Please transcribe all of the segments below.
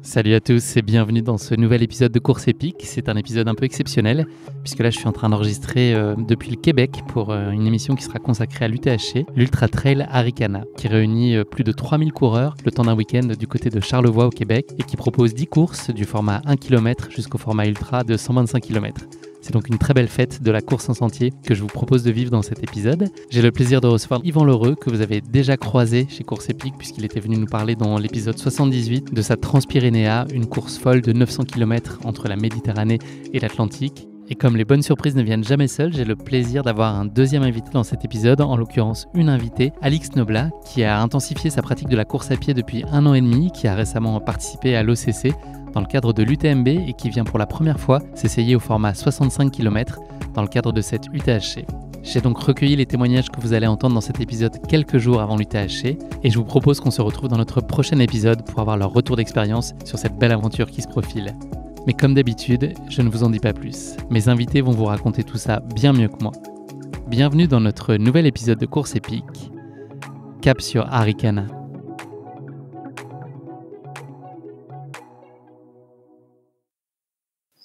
Salut à tous et bienvenue dans ce nouvel épisode de Course épique. C'est un épisode un peu exceptionnel puisque là je suis en train d'enregistrer depuis le Québec pour une émission qui sera consacrée à l'UTHC, l'Ultra Trail Arikana, qui réunit plus de 3000 coureurs le temps d'un week-end du côté de Charlevoix au Québec et qui propose 10 courses du format 1 km jusqu'au format ultra de 125 km. C'est donc une très belle fête de la course en sentier que je vous propose de vivre dans cet épisode. J'ai le plaisir de recevoir Yvan Lheureux, que vous avez déjà croisé chez Course Épique, puisqu'il était venu nous parler dans l'épisode 78 de sa Transpyrénéa, une course folle de 900 km entre la Méditerranée et l'Atlantique. Et comme les bonnes surprises ne viennent jamais seules, j'ai le plaisir d'avoir un deuxième invité dans cet épisode, en l'occurrence une invitée, Alix Noblat, qui a intensifié sa pratique de la course à pied depuis 1 an et demi, qui a récemment participé à l'OCC dans le cadre de l'UTMB et qui vient pour la première fois s'essayer au format 65 km dans le cadre de cette UTHC. J'ai donc recueilli les témoignages que vous allez entendre dans cet épisode quelques jours avant l'UTHC et je vous propose qu'on se retrouve dans notre prochain épisode pour avoir leur retour d'expérience sur cette belle aventure qui se profile. Mais comme d'habitude, je ne vous en dis pas plus. Mes invités vont vous raconter tout ça bien mieux que moi. Bienvenue dans notre nouvel épisode de Course épique, cap sur Arikana.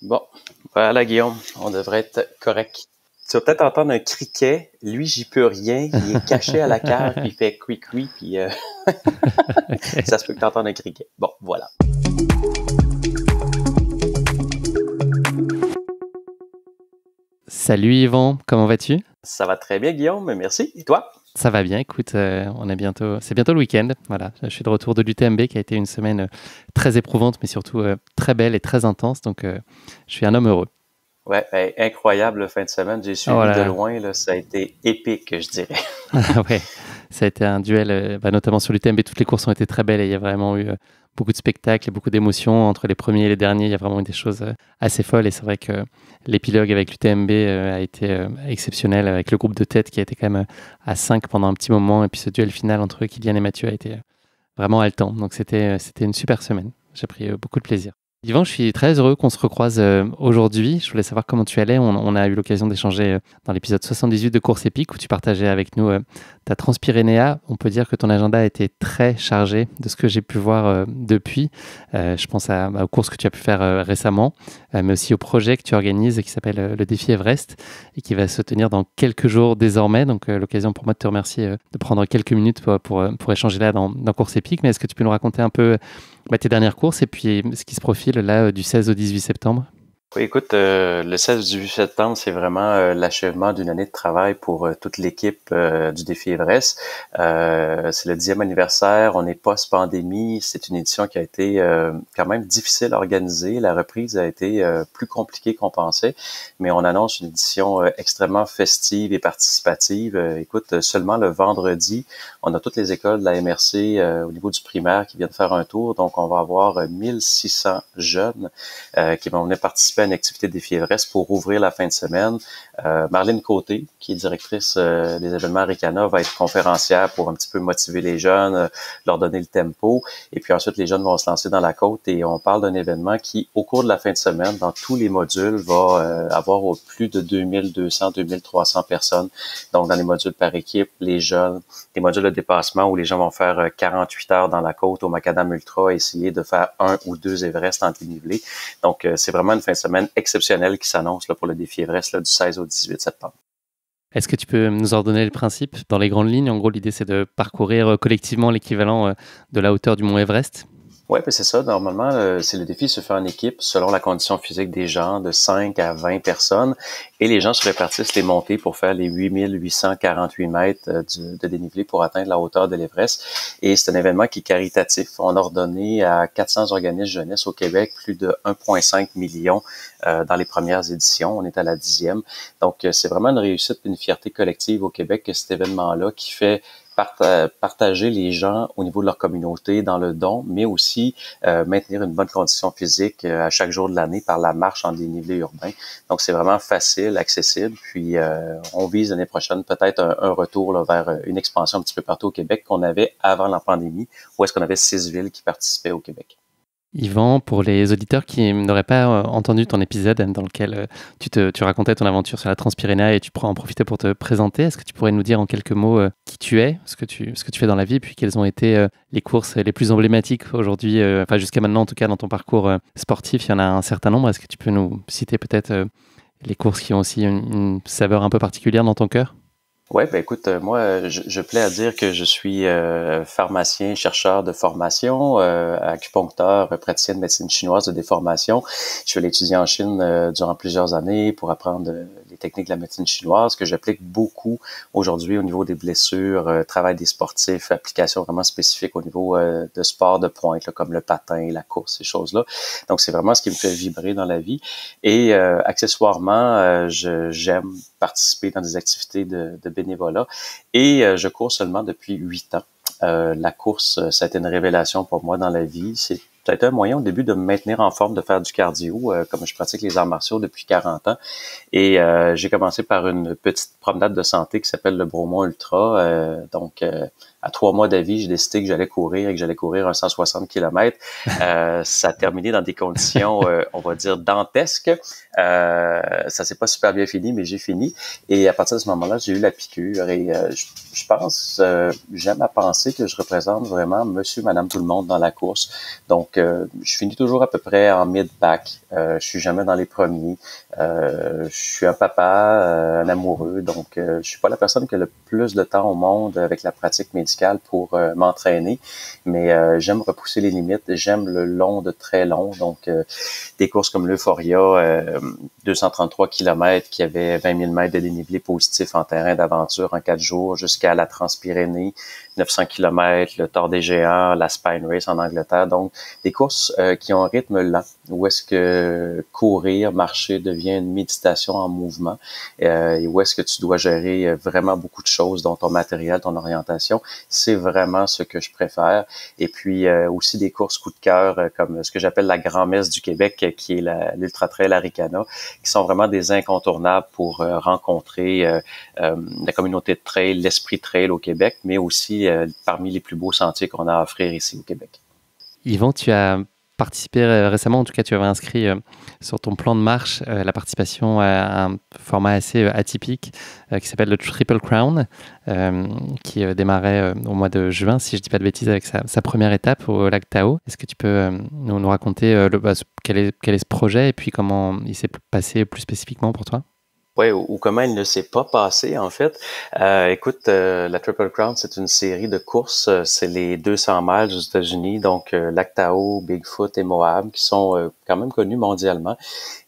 Bon, voilà Guillaume, on devrait être correct. Tu vas peut-être entendre un criquet. Lui, j'y peux rien. Il est caché à la cave, puis il fait cuit-cuit, puis Okay. ça se peut que tu entendes un criquet. Bon, voilà. Salut Yvan, comment vas-tu ? Ça va très bien Guillaume, merci. Et toi? Ça va bien, écoute, c'est bientôt le week-end. Voilà, je suis de retour de l'UTMB qui a été une semaine très éprouvante, mais surtout très belle et très intense. Donc, je suis un homme heureux. Ouais, incroyable fin de semaine. J'ai suivi de loin, là, ça a été épique, je dirais. Ouais, ça a été un duel, notamment sur l'UTMB. Toutes les courses ont été très belles et il y a vraiment eu beaucoup de spectacles et beaucoup d'émotions. Entre les premiers et les derniers, il y a vraiment eu des choses assez folles. Et c'est vrai que l'épilogue avec l'UTMB a été exceptionnel, avec le groupe de tête qui a été quand même à 5 pendant un petit moment. Et puis ce duel final entre Kylian et Mathieu a été vraiment haletant. Donc c'était une super semaine. J'ai pris beaucoup de plaisir. Yvan, je suis très heureux qu'on se recroise aujourd'hui. Je voulais savoir comment tu allais. On a eu l'occasion d'échanger dans l'épisode 78 de Course épique où tu partageais avec nous ta Transpyrénéa. On peut dire que ton agenda a été très chargé de ce que j'ai pu voir depuis. Je pense aux courses que tu as pu faire récemment, mais aussi au projet que tu organises qui s'appelle le défi Everest et qui va se tenir dans quelques jours désormais. Donc l'occasion pour moi de te remercier de prendre quelques minutes pour échanger là dans Course épique. Mais est-ce que tu peux nous raconter un peu tes dernières courses et puis ce qui se profile là du 16 au 18 septembre? Oui, écoute, le 16 du 18 septembre, c'est vraiment l'achèvement d'une année de travail pour toute l'équipe du défi Everest. C'est le 10e anniversaire, on est post-pandémie, c'est une édition qui a été quand même difficile à organiser. La reprise a été plus compliquée qu'on pensait, mais on annonce une édition extrêmement festive et participative. Écoute, seulement le vendredi, on a toutes les écoles de la MRC au niveau du primaire qui viennent faire un tour, donc on va avoir 1600 jeunes qui vont venir participer à une activité de défi Everest pour ouvrir la fin de semaine. Marlène Côté, qui est directrice des événements Arikana, va être conférencière pour un petit peu motiver les jeunes, leur donner le tempo. Et puis ensuite, les jeunes vont se lancer dans la côte et on parle d'un événement qui, au cours de la fin de semaine, dans tous les modules, va avoir plus de 2200, 2300 personnes. Donc, dans les modules par équipe, les jeunes, les modules de dépassement où les gens vont faire 48 heures dans la côte au Macadam Ultra, essayer de faire 1 ou 2 Everest en dénivelé. Donc, c'est vraiment une fin de semaine exceptionnelle qui s'annonce là, pour le défi Everest là, du 16 au 18 septembre. Est-ce que tu peux nous en donner le principe dans les grandes lignes? En gros, l'idée, c'est de parcourir collectivement l'équivalent de la hauteur du mont Everest. Oui, ben c'est ça. Normalement, c'est le défi se fait en équipe selon la condition physique des gens, de 5 à 20 personnes. Et les gens se répartissent les montées pour faire les 8848 mètres de dénivelé pour atteindre la hauteur de l'Everest. Et c'est un événement qui est caritatif. On a redonné à 400 organismes jeunesse au Québec plus de 1,5 million dans les premières éditions. On est à la 10e. Donc, c'est vraiment une réussite et une fierté collective au Québec que cet événement-là qui fait partager les gens au niveau de leur communauté dans le don, mais aussi maintenir une bonne condition physique à chaque jour de l'année par la marche en dénivelé urbain. Donc, c'est vraiment facile, accessible. Puis, on vise l'année prochaine peut-être un retour là, vers une expansion un petit peu partout au Québec qu'on avait avant la pandémie, où est-ce qu'on avait 6 villes qui participaient au Québec. Yvan, pour les auditeurs qui n'auraient pas entendu ton épisode dans lequel tu racontais ton aventure sur la Transpyrénéa et tu pourras en profiter pour te présenter, est-ce que tu pourrais nous dire en quelques mots qui tu es, ce que tu fais dans la vie, puis quelles ont été les courses les plus emblématiques aujourd'hui, enfin jusqu'à maintenant en tout cas dans ton parcours sportif, il y en a un certain nombre. Est-ce que tu peux nous citer peut-être les courses qui ont aussi une saveur un peu particulière dans ton cœur? Ouais, ben écoute, moi, je plais à dire que je suis pharmacien, chercheur de formation, acupuncteur, praticien de médecine chinoise de déformation. Je suis allé étudier en Chine durant plusieurs années pour apprendre les techniques de la médecine chinoise que j'applique beaucoup aujourd'hui au niveau des blessures, travail des sportifs, application vraiment spécifique au niveau de sport de pointe, là, comme le patin, la course, ces choses-là. Donc, c'est vraiment ce qui me fait vibrer dans la vie. Et accessoirement, j'aime participer dans des activités de bénévolat et je cours seulement depuis 8 ans. La course, ça a été une révélation pour moi dans la vie. Ça a été un moyen au début de me maintenir en forme, de faire du cardio, comme je pratique les arts martiaux depuis 40 ans. Et j'ai commencé par une petite promenade de santé qui s'appelle le Bromont Ultra. À 3 mois d'avis, j'ai décidé que j'allais courir et que j'allais courir un 160 km. Ça a terminé dans des conditions, on va dire, dantesques. Ça s'est pas super bien fini, mais j'ai fini. Et à partir de ce moment-là, j'ai eu la piqûre. Et je pense, j'aime à penser que je représente vraiment monsieur, madame, tout le monde dans la course. Donc, je finis toujours à peu près en mid-pack. Je suis jamais dans les premiers. Je suis un papa, un amoureux. Donc, je suis pas la personne qui a le plus de temps au monde avec la pratique médicale pour m'entraîner. Mais j'aime repousser les limites. J'aime le long de très long. Donc, des courses comme l'Euphoria, 233 km qui avait 20 000 mètres de dénivelé positif en terrain d'aventure en 4 jours jusqu'à la Transpyrénée, 900 km, le Tour des Géants, la Spine Race en Angleterre. Donc, des courses qui ont un rythme lent, où est-ce que courir, marcher devient une méditation en mouvement et où est-ce que tu dois gérer vraiment beaucoup de choses, dont ton matériel, ton orientation. C'est vraiment ce que je préfère. Et puis, aussi des courses coup de cœur comme ce que j'appelle la grand-messe du Québec, qui est l'Ultra Trail Arikana, qui sont vraiment des incontournables pour rencontrer la communauté de trail, l'esprit trail au Québec, mais aussi parmi les plus beaux sentiers qu'on a à offrir ici au Québec. Yvan, tu as participé récemment, en tout cas tu avais inscrit sur ton plan de marche la participation à un format assez atypique qui s'appelle le Triple Crown, qui démarrait au mois de juin, si je ne dis pas de bêtises, avec sa première étape au lac Tao. Est-ce que tu peux nous raconter quel est ce projet et puis comment il s'est passé plus spécifiquement pour toi? Ouais, ou comment il ne s'est pas passé, en fait. Écoute, la Triple Crown, c'est une série de courses. C'est les 200 miles aux États-Unis, donc Lac Tahoe, Bigfoot et Moab, qui sont quand même connus mondialement.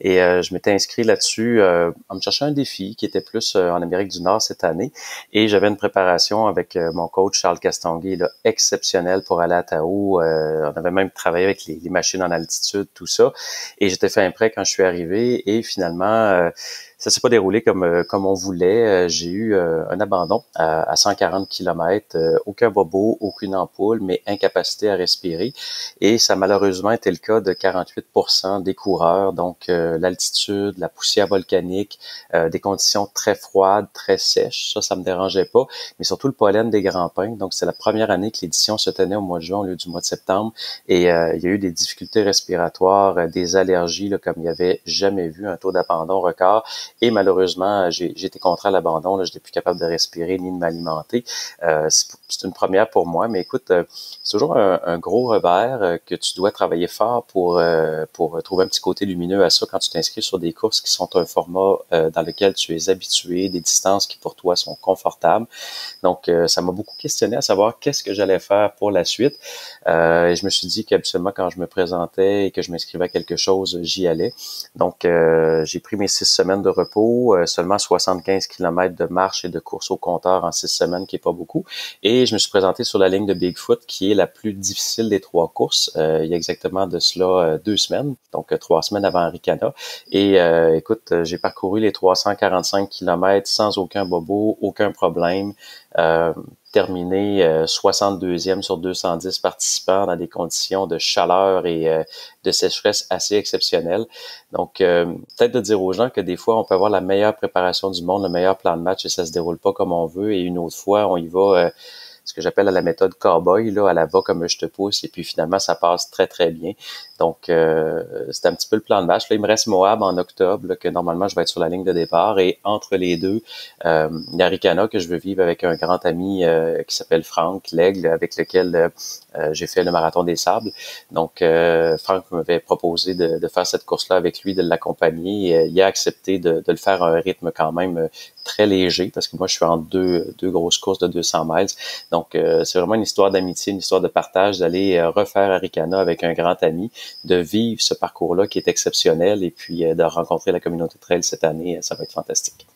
Et je m'étais inscrit là-dessus en me cherchant un défi qui était plus en Amérique du Nord cette année. Et j'avais une préparation avec mon coach Charles Castonguay, là, exceptionnel pour aller à Tahoe. On avait même travaillé avec les machines en altitude, tout ça. Et j'étais fin prêt quand je suis arrivé. Et finalement, ça s'est pas déroulé comme on voulait. J'ai eu un abandon à 140 km, aucun bobo, aucune ampoule, mais incapacité à respirer. Et ça a malheureusement été le cas de 48% des coureurs. Donc, l'altitude, la poussière volcanique, des conditions très froides, très sèches, ça me dérangeait pas. Mais surtout le pollen des grands pins. Donc, c'est la première année que l'édition se tenait au mois de juin au lieu du mois de septembre. Et il y a eu des difficultés respiratoires, des allergies, là, comme il n'y avait jamais vu, un taux d'abandon record. Et malheureusement, j'ai été contraint à l'abandon. Je n'étais plus capable de respirer ni de m'alimenter. C'est une première pour moi, mais écoute, c'est toujours un gros revers que tu dois travailler fort pour trouver un petit côté lumineux à ça quand tu t'inscris sur des courses qui sont un format dans lequel tu es habitué, des distances qui pour toi sont confortables. Donc, ça m'a beaucoup questionné à savoir qu'est-ce que j'allais faire pour la suite. Et je me suis dit qu'habituellement, quand je me présentais et que je m'inscrivais à quelque chose, j'y allais. Donc, j'ai pris mes 6 semaines de repos, seulement 75 km de marche et de course au compteur en 6 semaines, qui est pas beaucoup. Et je me suis présenté sur la ligne de Bigfoot, qui est la plus difficile des 3 courses. Il y a exactement de cela 2 semaines, donc 3 semaines avant Arikana. Et écoute, j'ai parcouru les 345 km sans aucun bobo, aucun problème. Terminé 62e sur 210 participants dans des conditions de chaleur et de sécheresse assez exceptionnelles. Donc, peut-être de dire aux gens que des fois, on peut avoir la meilleure préparation du monde, le meilleur plan de match et ça se déroule pas comme on veut. Et une autre fois, on y va ce que j'appelle la méthode cowboy, là, à la va comme je te pousse, et puis finalement, ça passe très, très bien. Donc, c'est un petit peu le plan de match. Là, il me reste Moab en octobre, là, que normalement, je vais être sur la ligne de départ, et entre les deux, il y a Arikana que je veux vivre avec un grand ami qui s'appelle Franck L'Aigle, avec lequel j'ai fait le Marathon des Sables. Donc, Franck m'avait proposé de faire cette course-là avec lui, de l'accompagner. Et, il a accepté de le faire à un rythme quand même très léger, parce que moi, je suis en deux grosses courses de 200 miles. Donc, c'est vraiment une histoire d'amitié, une histoire de partage, d'aller refaire Arikana avec un grand ami, de vivre ce parcours-là qui est exceptionnel, et puis de rencontrer la communauté trail cette année, ça va être fantastique.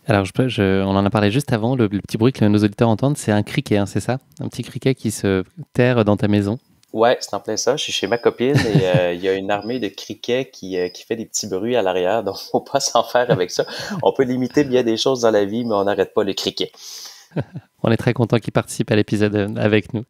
Alors, on en a parlé juste avant, le petit bruit que nos auditeurs entendent, c'est un criquet, hein, c'est ça? Un petit criquet qui se terre dans ta maison. Ouais, c'est en plein ça. Je suis chez ma copine et il y a une armée de criquets qui fait des petits bruits à l'arrière, donc faut pas s'en faire avec ça. On peut limiter bien des choses dans la vie, mais on n'arrête pas le criquet. On est très content qu'il participe à l'épisode avec nous.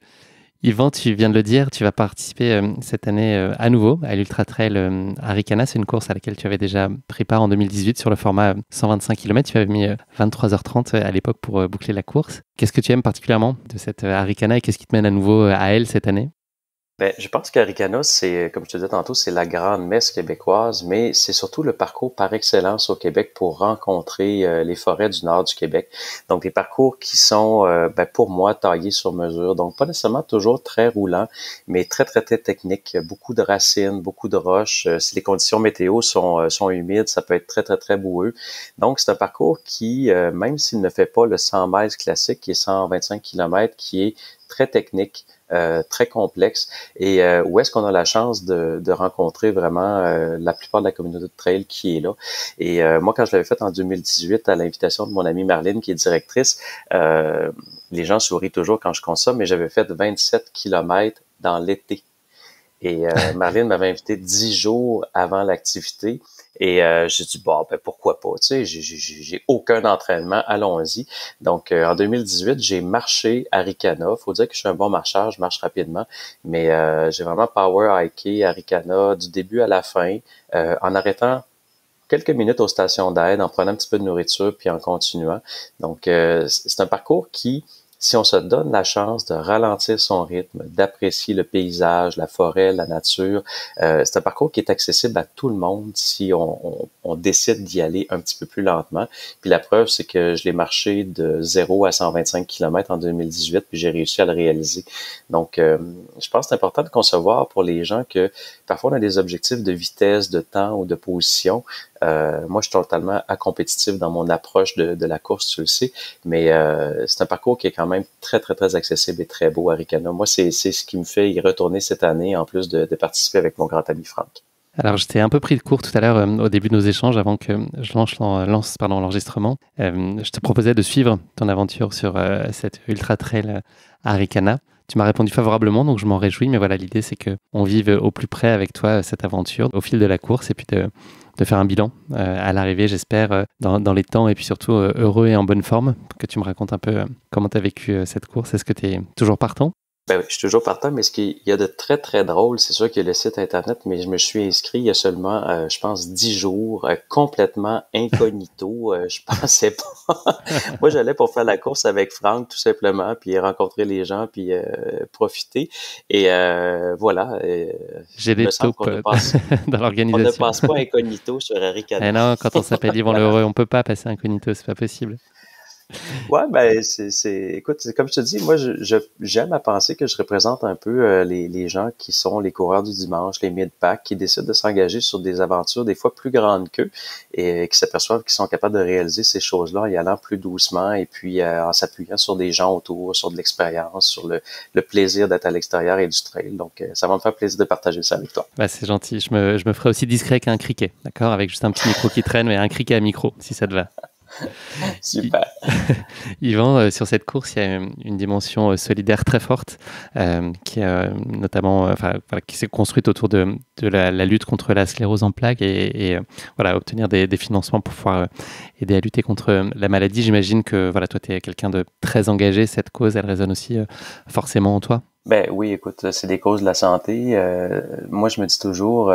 Yvan, tu viens de le dire, tu vas participer cette année à nouveau à l'Ultra Trail Arikana. C'est une course à laquelle tu avais déjà pris part en 2018 sur le format 125 km. Tu avais mis 23h30 à l'époque pour boucler la course. Qu'est-ce que tu aimes particulièrement de cette Arikana et qu'est-ce qui te mène à nouveau à elle cette année? Ben, je pense qu'Arikana, c'est, comme je te disais tantôt, c'est la grande messe québécoise, mais c'est surtout le parcours par excellence au Québec pour rencontrer les forêts du nord du Québec. Donc, des parcours qui sont, pour moi, taillés sur mesure. Donc, pas nécessairement toujours très roulants, mais très, très, très techniques. Beaucoup de racines, beaucoup de roches. Si les conditions météo sont humides, ça peut être très, très, très boueux. Donc, c'est un parcours qui, même s'il ne fait pas le 100 miles classique, qui est 125 km, qui est très technique, très complexe, et où est-ce qu'on a la chance de rencontrer vraiment la plupart de la communauté de trail qui est là. Et moi, quand je l'avais fait en 2018 à l'invitation de mon amie Marlène, qui est directrice, les gens sourient toujours quand je compte ça, mais j'avais fait 27 kilomètres dans l'été. Et Marlène m'avait invité 10 jours avant l'activité. Et j'ai dit, pourquoi pas, tu sais, j'ai aucun entraînement, allons-y. Donc, en 2018, j'ai marché Arikana. Faut dire que je suis un bon marcheur, je marche rapidement, mais j'ai vraiment power hiké Arikana du début à la fin, en arrêtant quelques minutes aux stations d'aide, en prenant un petit peu de nourriture, puis en continuant. Donc, c'est un parcours qui, si on se donne la chance de ralentir son rythme, d'apprécier le paysage, la forêt, la nature, c'est un parcours qui est accessible à tout le monde si on décide d'y aller un petit peu plus lentement. Puis la preuve, c'est que je l'ai marché de 0 à 125 km en 2018, puis j'ai réussi à le réaliser. Donc, je pense que c'est important de concevoir pour les gens que parfois on a des objectifs de vitesse, de temps ou de position. Moi, je suis totalement compétitif dans mon approche de la course, tu le sais, mais c'est un parcours qui est quand même très, très, très accessible et très beau, Arikana. Moi, c'est ce qui me fait y retourner cette année, en plus de participer avec mon grand ami Franck. Alors, je t'ai un peu pris de court tout à l'heure au début de nos échanges, avant que je lance l'enregistrement. Je te proposais de suivre ton aventure sur cette Ultra Trail Arikana. Tu m'as répondu favorablement, donc je m'en réjouis. Mais voilà, l'idée, c'est qu'on vive au plus près avec toi cette aventure au fil de la course et puis de faire un bilan à l'arrivée, j'espère, dans les temps et puis surtout heureux et en bonne forme. Que tu me racontes un peu comment tu as vécu cette course. Est-ce que tu es toujours partant? Ben oui, je suis toujours partant, mais ce qu'il y a de très, très drôle, c'est sûr qu'il y a le site Internet, mais je me suis inscrit il y a seulement, je pense, 10 jours, complètement incognito. Je pensais pas. Moi, j'allais pour faire la course avec Franck, tout simplement, puis rencontrer les gens, puis profiter. Et voilà. J'ai des taupes dans On l'organisation. ne passe pas incognito sur Arikana. Eh non, quand on s'appelle Yvan L'Heureux, on peut pas passer incognito, c'est pas possible. Ouais, ben écoute, comme je te dis, moi, j'aime à penser que je représente un peu les gens qui sont les coureurs du dimanche, les mid-pack, qui décident de s'engager sur des aventures des fois plus grandes qu'eux et qui s'aperçoivent qu'ils sont capables de réaliser ces choses-là en y allant plus doucement et puis en s'appuyant sur des gens autour, sur de l'expérience, sur le plaisir d'être à l'extérieur et du trail. Donc, ça va me faire plaisir de partager ça avec toi. Bah, c'est gentil. Je me ferai aussi discret qu'un criquet, d'accord? Avec juste un petit micro qui traîne, mais un criquet à micro, si ça te va. Super. Yvan, sur cette course, il y a une dimension solidaire très forte qui notamment, qui s'est construite autour de la lutte contre la sclérose en plaques et voilà, obtenir des financements pour pouvoir aider à lutter contre la maladie. J'imagine que voilà, toi, tu es quelqu'un de très engagé. Cette cause, elle résonne aussi forcément en toi. Ben oui, écoute, c'est des causes de la santé. Moi, je me dis toujours,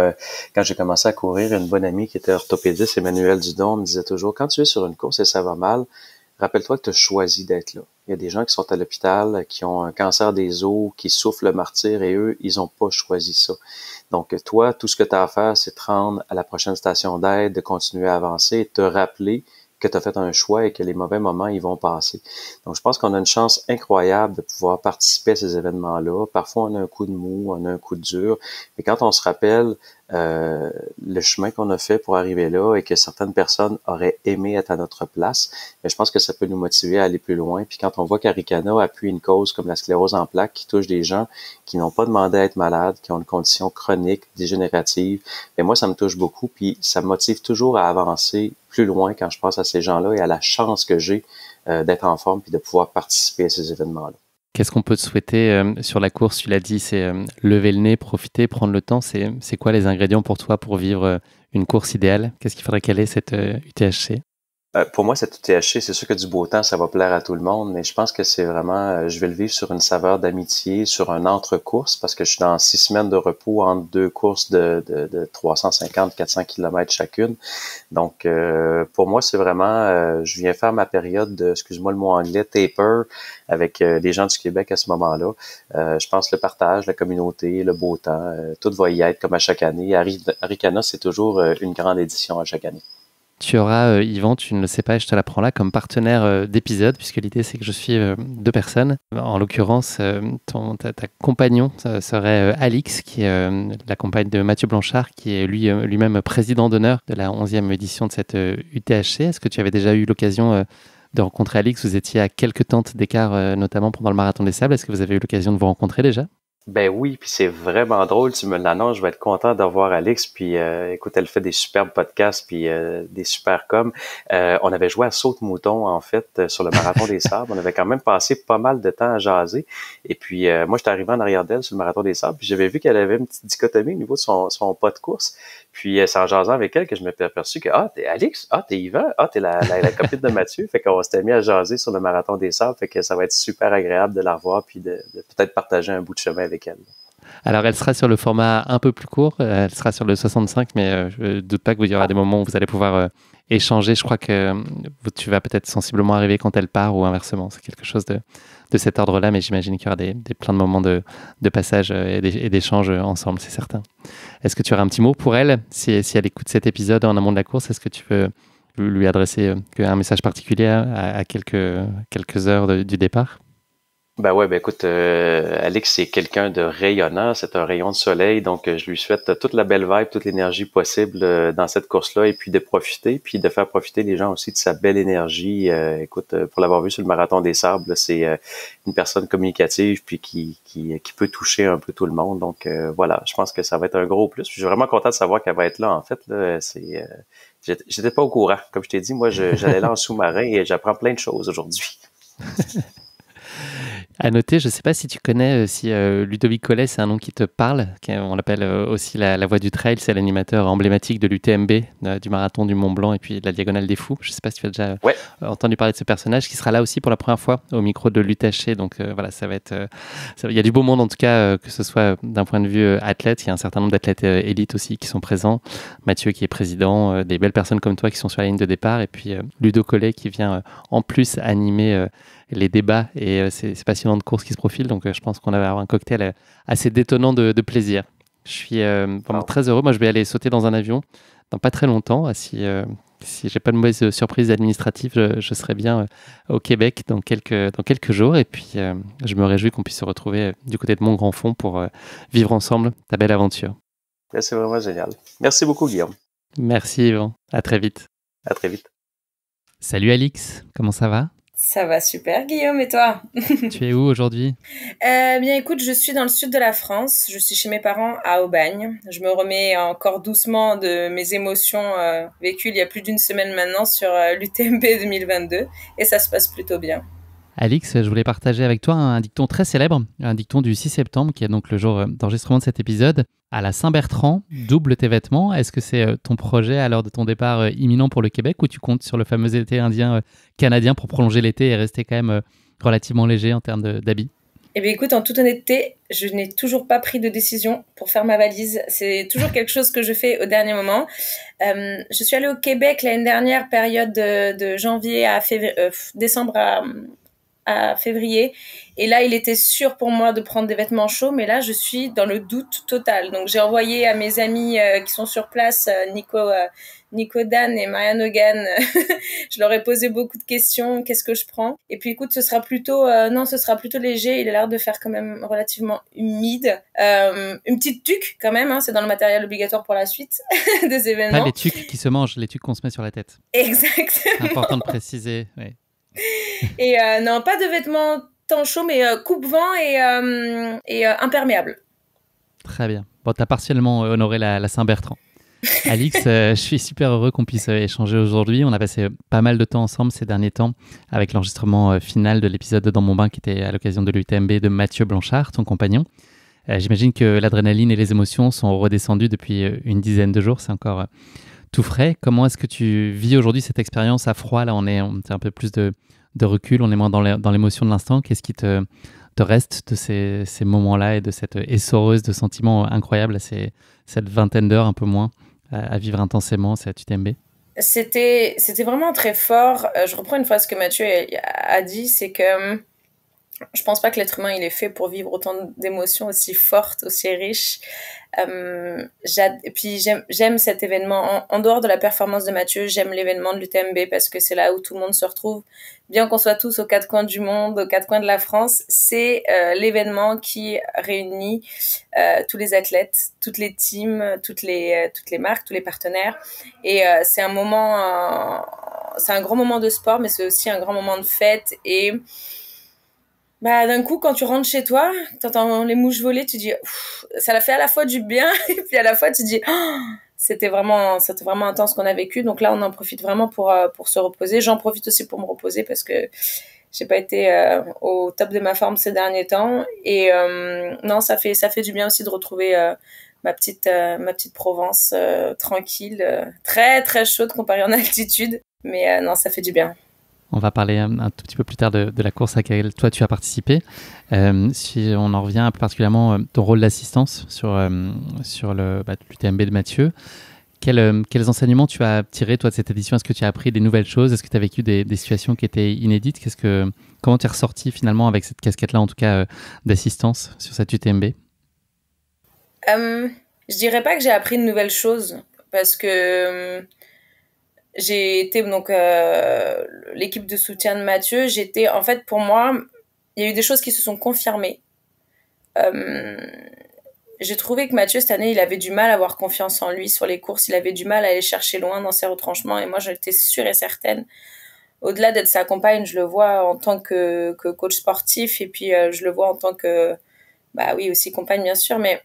quand j'ai commencé à courir, une bonne amie qui était orthopédiste, Emmanuelle Dudon, me disait toujours, quand tu es sur une course et ça va mal, rappelle-toi que tu as choisi d'être là. Il y a des gens qui sont à l'hôpital, qui ont un cancer des os, qui souffrent le martyre et eux, ils n'ont pas choisi ça. Donc, toi, tout ce que tu as à faire, c'est te rendre à la prochaine station d'aide, de continuer à avancer et te rappeler que tu as fait un choix et que les mauvais moments, ils vont passer. Donc, je pense qu'on a une chance incroyable de pouvoir participer à ces événements-là. Parfois, on a un coup de mou, on a un coup de dur. Mais quand on se rappelle le chemin qu'on a fait pour arriver là et que certaines personnes auraient aimé être à notre place, mais je pense que ça peut nous motiver à aller plus loin. Puis quand on voit qu'Arikana appuie une cause comme la sclérose en plaques qui touche des gens qui n'ont pas demandé à être malades, qui ont une condition chronique, dégénérative, mais moi, ça me touche beaucoup. Puis ça me motive toujours à avancer plus loin quand je pense à ces gens-là et à la chance que j'ai d'être en forme puis de pouvoir participer à ces événements-là. Qu'est-ce qu'on peut te souhaiter sur la course? Tu l'as dit, c'est lever le nez, profiter, prendre le temps. C'est quoi les ingrédients pour toi pour vivre une course idéale? Qu'est-ce qu'il faudrait qu'elle ait cette UTHC? Pour moi, cette UTHC, c'est sûr que du beau temps, ça va plaire à tout le monde, mais je pense que c'est vraiment, je vais le vivre sur une saveur d'amitié, sur un entre-course, parce que je suis dans 6 semaines de repos entre 2 courses de 350-400 km chacune. Donc, pour moi, c'est vraiment, je viens faire ma période de, excuse-moi le mot anglais, taper, avec les gens du Québec à ce moment-là. Je pense le partage, la communauté, le beau temps, tout va y être comme à chaque année. Arikana, c'est toujours une grande édition à chaque année. Tu auras, Yvan, tu ne le sais pas et je te l'apprends là, comme partenaire d'épisode, puisque l'idée c'est que je suive 2 personnes. En l'occurrence, ta compagnon serait Alix, qui est la compagne de Mathieu Blanchard, qui est lui-même président d'honneur de la 11e édition de cette UTHC. Est-ce que tu avais déjà eu l'occasion de rencontrer Alix? Vous étiez à quelques tentes d'écart, notamment pendant le Marathon des Sables. Est-ce que vous avez eu l'occasion de vous rencontrer déjà? Ben oui, puis c'est vraiment drôle, tu me l'annonces, je vais être content de revoir Alix, puis écoute, elle fait des superbes podcasts, puis des super coms. On avait joué à Saute-Mouton, en fait, sur le Marathon des Sables, on avait quand même passé pas mal de temps à jaser, et puis moi, j'étais arrivé en arrière d'elle sur le Marathon des Sables, puis j'avais vu qu'elle avait une petite dichotomie au niveau de son pas de course, puis c'est en jasant avec elle que je m'étais aperçu que, t'es Alix, t'es Yvan, t'es la copine de Mathieu, fait qu'on s'était mis à jaser sur le Marathon des Sables, fait que ça va être super agréable de la revoir, puis de peut-être partager un bout de chemin avec elle. Alors, elle sera sur le format un peu plus court, elle sera sur le 65, mais je ne doute pas qu'il y aura des moments où vous allez pouvoir échanger. Je crois que tu vas peut-être sensiblement arriver quand elle part ou inversement. C'est quelque chose de cet ordre-là, mais j'imagine qu'il y aura plein de moments de passage et d'échange ensemble, c'est certain. Est-ce que tu auras un petit mot pour elle, si elle écoute cet épisode en amont de la course? Est-ce que tu veux lui adresser un message particulier à quelques heures du départ? Ben ouais, ben écoute, Alex, c'est quelqu'un de rayonnant, c'est un rayon de soleil, donc je lui souhaite toute la belle vibe, toute l'énergie possible dans cette course-là, et puis de profiter, puis de faire profiter les gens aussi de sa belle énergie. Écoute, pour l'avoir vu sur le Marathon des Sables, c'est une personne communicative, puis qui peut toucher un peu tout le monde. Donc voilà, je pense que ça va être un gros plus. Je suis vraiment content de savoir qu'elle va être là. En fait, là, j'étais pas au courant. Comme je t'ai dit, moi, j'allais là en sous-marin et j'apprends plein de choses aujourd'hui. À noter, je ne sais pas si tu connais, si Ludovic Collet, c'est un nom qui te parle. On l'appelle aussi la voix du trail. C'est l'animateur emblématique de l'UTMB, du marathon du Mont Blanc et puis de la Diagonale des Fous. Je ne sais pas si tu as déjà entendu parler de ce personnage qui sera là aussi pour la première fois au micro de l'UTHC. Donc voilà, ça va être. Il y a du beau monde en tout cas, que ce soit d'un point de vue athlète. Il y a un certain nombre d'athlètes élites aussi qui sont présents. Mathieu qui est président, des belles personnes comme toi qui sont sur la ligne de départ. Et puis Ludo Collet qui vient en plus animer les débats et c'est passionnant de course qui se profile, donc je pense qu'on va avoir un cocktail assez détonnant de plaisir. Je suis vraiment très heureux. Moi, je vais aller sauter dans un avion dans pas très longtemps. Si j'ai pas de mauvaise surprise administrative, je serai bien au Québec dans quelques jours. Et puis, je me réjouis qu'on puisse se retrouver du côté de Mont-Grand-Fond pour vivre ensemble ta belle aventure. C'est vraiment génial. Merci beaucoup, Guillaume. Merci, Yvan. À très vite. À très vite. Salut, Alix. Comment ça va? Ça va super, Guillaume, et toi? Tu es où aujourd'hui? Bien écoute, je suis dans le sud de la France, je suis chez mes parents à Aubagne. Je me remets encore doucement de mes émotions vécues il y a plus d'1 semaine maintenant sur l'UTMB 2022 et ça se passe plutôt bien. Alix, je voulais partager avec toi un dicton très célèbre, un dicton du 6 septembre, qui est donc le jour d'enregistrement de cet épisode. À la Saint-Bertrand, double tes vêtements. Est-ce que c'est ton projet à l'heure de ton départ imminent pour le Québec ou tu comptes sur le fameux été indien canadien pour prolonger l'été et rester quand même relativement léger en termes d'habits? Eh bien, écoute, en toute honnêteté, je n'ai toujours pas pris de décision pour faire ma valise. C'est toujours quelque chose que je fais au dernier moment. Je suis allée au Québec l'année dernière, période de janvier à décembre à février. Et là, il était sûr pour moi de prendre des vêtements chauds, mais là, je suis dans le doute total. Donc, j'ai envoyé à mes amis qui sont sur place, Nico Dan et Marianne Hogan. Je leur ai posé beaucoup de questions. Qu'est-ce que je prends? Et puis, écoute, ce sera plutôt léger. Il a l'air de faire quand même relativement humide. Une petite tuque quand même, hein, c'est dans le matériel obligatoire pour la suite des événements. Pas les tuques qui se mangent, les tuques qu'on se met sur la tête. Exactement. C'est important de préciser, oui. Et non, pas de vêtements temps chaud, mais coupe-vent et imperméable. Très bien. Bon, tu as partiellement honoré la Saint-Bertrand. Alix, je suis super heureux qu'on puisse échanger aujourd'hui. On a passé pas mal de temps ensemble ces derniers temps avec l'enregistrement final de l'épisode de Dans mon bain qui était à l'occasion de l'UTMB de Mathieu Blanchard, ton compagnon. J'imagine que l'adrénaline et les émotions sont redescendues depuis une dizaine de jours. C'est encore tout frais. Comment est-ce que tu vis aujourd'hui cette expérience à froid? Là, on a un peu plus de recul, on est moins dans l'émotion de l'instant. Qu'est-ce qui te reste de ces moments-là et de cette essoreuse de sentiments incroyables, cette vingtaine d'heures, un peu moins, à vivre intensément cette UTMB? C'était vraiment très fort. Je reprends une fois ce que Mathieu a dit, c'est que je pense pas que l'être humain il est fait pour vivre autant d'émotions aussi fortes, aussi riches. Et puis j'aime cet événement en dehors de la performance de Mathieu. J'aime l'événement de l'UTMB parce que c'est là où tout le monde se retrouve. Bien qu'on soit tous aux quatre coins du monde, aux quatre coins de la France, c'est l'événement qui réunit tous les athlètes, toutes les teams, toutes les marques, tous les partenaires. Et c'est un grand moment de sport, mais c'est aussi un grand moment de fête. Et d'un coup, quand tu rentres chez toi, t'entends les mouches voler, tu dis, ça l'a fait à la fois du bien, et puis à la fois, tu dis, c'était vraiment intense qu'on a vécu. Donc là, on en profite vraiment pour se reposer. J'en profite aussi pour me reposer parce que j'ai pas été au top de ma forme ces derniers temps. Et non, ça fait du bien aussi de retrouver ma petite Provence tranquille, très très chaude comparée en altitude. Mais non, ça fait du bien. On va parler un tout petit peu plus tard de la course à laquelle toi tu as participé. Si on en revient un peu particulièrement ton rôle d'assistance sur l'UTMB de Mathieu, quels enseignements tu as tirés toi de cette édition? Est-ce que tu as appris des nouvelles choses? Est-ce que tu as vécu des situations qui étaient inédites? Comment tu es ressorti finalement avec cette casquette-là, en tout cas d'assistance sur cette UTMB? Je dirais pas que j'ai appris de nouvelles choses parce que j'ai été donc l'équipe de soutien de Mathieu. En fait, pour moi, il y a eu des choses qui se sont confirmées. J'ai trouvé que Mathieu cette année, il avait du mal à avoir confiance en lui sur les courses. Il avait du mal à aller chercher loin dans ses retranchements. Et moi, j'étais sûre et certaine. Au-delà d'être sa compagne, je le vois en tant que coach sportif et puis je le vois en tant que oui aussi compagne bien sûr. Mais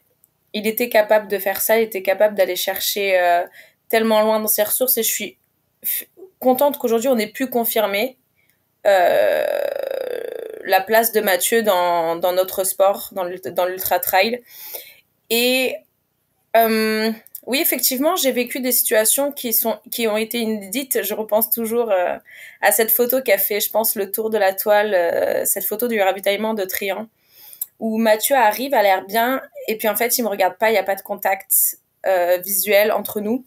il était capable de faire ça. Il était capable d'aller chercher tellement loin dans ses ressources et je suis contente qu'aujourd'hui on ait pu confirmer la place de Mathieu dans notre sport, dans l'ultra trail. Et oui, effectivement, j'ai vécu des situations qui ont été inédites. Je repense toujours à cette photo qui a fait, je pense, le tour de la toile, cette photo du ravitaillement de Trian, où Mathieu arrive, a l'air bien, et puis en fait, il me regarde pas, il n'y a pas de contact visuel entre nous.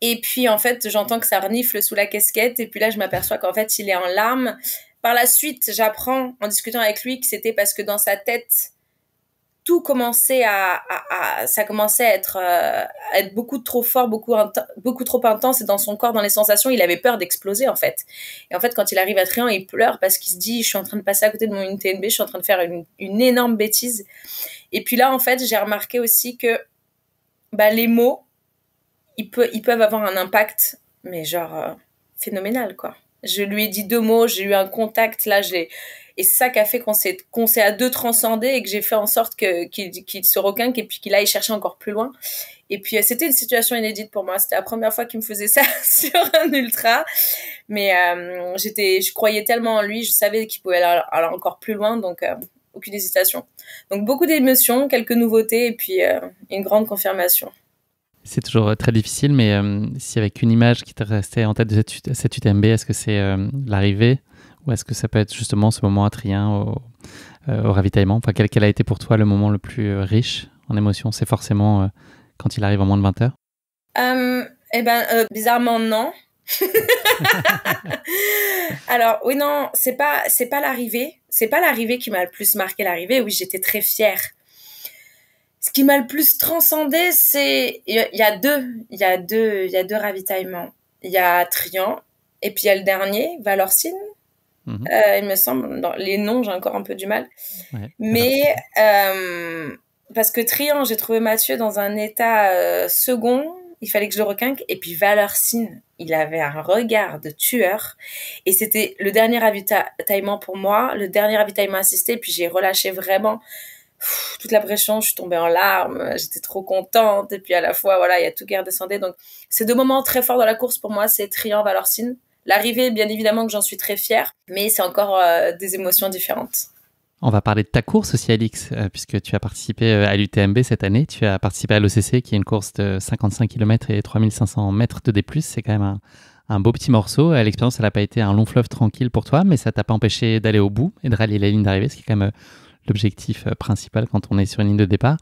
Et puis, en fait, j'entends que ça renifle sous la casquette. Et puis là, je m'aperçois qu'en fait, il est en larmes. Par la suite, j'apprends, en discutant avec lui, que c'était parce que dans sa tête, tout commençait ça commençait à être beaucoup trop fort, beaucoup trop intense. Et dans son corps, dans les sensations, il avait peur d'exploser, en fait. Et en fait, quand il arrive à Trian, il pleure parce qu'il se dit, je suis en train de passer à côté de mon UTMB, je suis en train de faire une énorme bêtise. Et puis là, en fait, j'ai remarqué aussi que les mots, ils peuvent avoir un impact, mais genre phénoménal, quoi. Je lui ai dit 2 mots, j'ai eu un contact, là, et c'est ça qui a fait qu'on s'est à 2 transcendés et que j'ai fait en sorte qu'il se requinque et puis qu'il aille chercher encore plus loin. Et puis, c'était une situation inédite pour moi. C'était la première fois qu'il me faisait ça sur un ultra. Mais je croyais tellement en lui, je savais qu'il pouvait aller encore plus loin, donc aucune hésitation. Donc, beaucoup d'émotions, quelques nouveautés et puis une grande confirmation. C'est toujours très difficile, mais si avec une image qui te restait en tête de cette UTMB, est-ce que c'est l'arrivée ou est-ce que ça peut être justement ce moment à Trien au ravitaillement? Enfin, quel a été pour toi le moment le plus riche en émotions? C'est forcément quand il arrive en moins de 20 heures? Bizarrement, non. Alors, oui, non, c'est pas l'arrivée. C'est pas l'arrivée qui m'a le plus marqué. L'arrivée, oui, j'étais très fière. Ce qui m'a le plus transcendé, c'est, il y a deux ravitaillements. Il y a Trian, et puis il y a le dernier, Valorcine. Il me semble, dans les noms, j'ai encore un peu du mal. Ouais, mais, parce que Trian, j'ai trouvé Mathieu dans un état second, il fallait que je le requinque, et puis Valorcine, il avait un regard de tueur, et c'était le dernier ravitaillement pour moi, le dernier ravitaillement assisté, et puis j'ai relâché vraiment toute la pression, je suis tombée en larmes, j'étais trop contente, et puis à la fois, voilà, il y a tout qui redescendait. Donc, c'est deux moments très forts dans la course pour moi, c'est Trian, Valorcine. L'arrivée, bien évidemment que j'en suis très fière, mais c'est encore des émotions différentes. On va parler de ta course aussi, Alix, puisque tu as participé à l'UTMB cette année. Tu as participé à l'OCC, qui est une course de 55 km et 3500 mètres de D+. C'est quand même un beau petit morceau. L'expérience, elle n'a pas été un long fleuve tranquille pour toi, mais ça t'a pas empêché d'aller au bout et de rallier la ligne d'arrivée, ce qui est quand même l'objectif principal quand on est sur une ligne de départ.